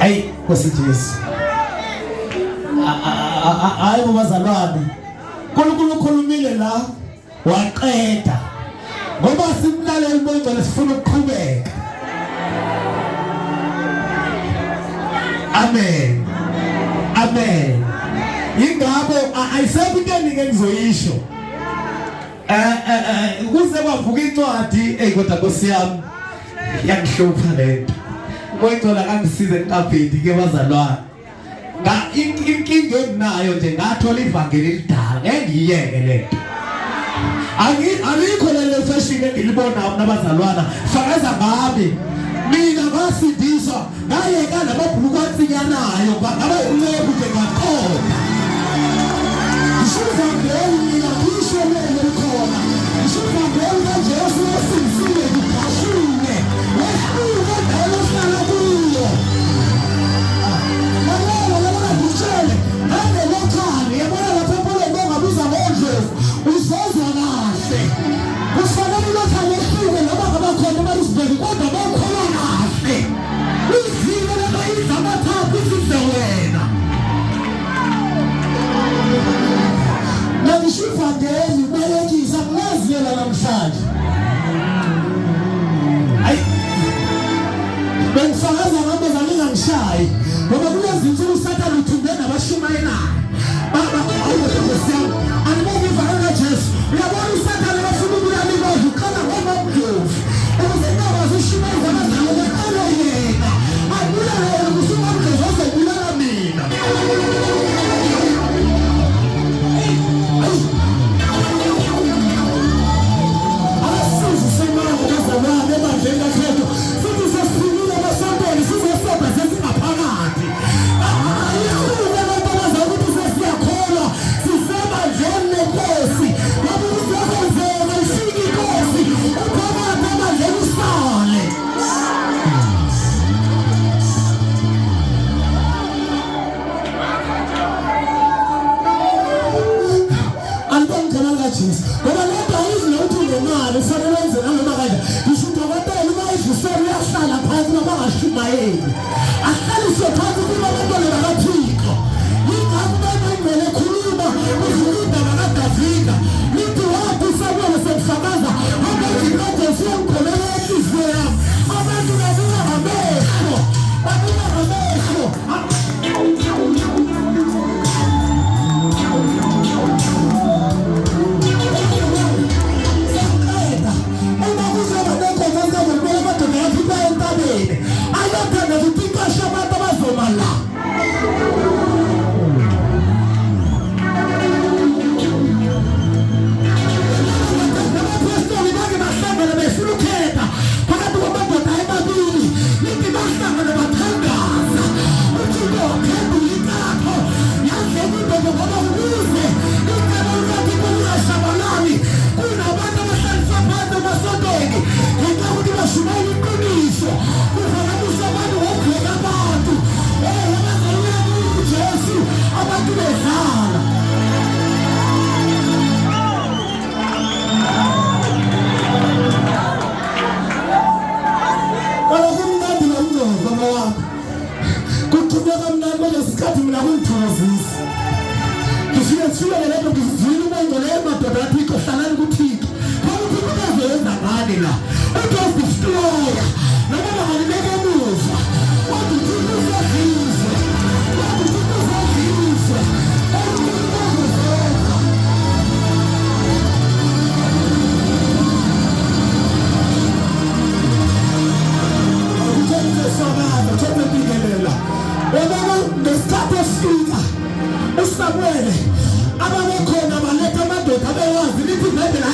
Hayi kwesijesu. Hayi bazalwane. Nkulunkulu ukhulumile la waqeda. Ngoba simlalela uMngcwele sifuna ukuqhubeka. Amen. Amen. Ingabo ayisekho into enike ngizoyisho. Kuze kwavuka incwadi kodwa Nkosi yami yangihlupha lento. Ngoyithola kangisize enkabhedi ke bazalwane. Inkinga enginayo nje ngathola ivangeli elidala ngengiyeke lento. Alikho lelo fashion engilibona nabazalwana fakaza ngabe mina basidiswa ngayeka namabhuluku atsinyanayo ngaba uncebu nje ngakho. Ishuza ngeke mina ngisho lelo khona. Ishuza ngeke Jesu wasinsile ngashine. Wasuka dalo sala kuyo. Mala kuchele ngane lokhani yabona lapho pole ngabuza ngoNdlovu uzozwa kahle. Kufanele lokhani ehlike noma ngabe khona barisibeke kodwa bakhola kahle. Uzile lebayidla amathathu isize wena. Ngisifandeni bayekisa ngaziyela namhlanje. Hayi. Bengifakaza ngabe zalingangishayi. Ngoba kulezi insuku uSathane uthumbe nabashumayela. Baba awuyosiyami. Anibonga Jesu. Uyabona uSathane bafuna ukulala ukukhala ngoba Ndlovu. Ukuze ingabazi ushumayela abazalwane alo yena. Abulala ukusuka Ndlovu azobulala mina. Samuel ababekhona baletha amadoda abewazi lithi vele la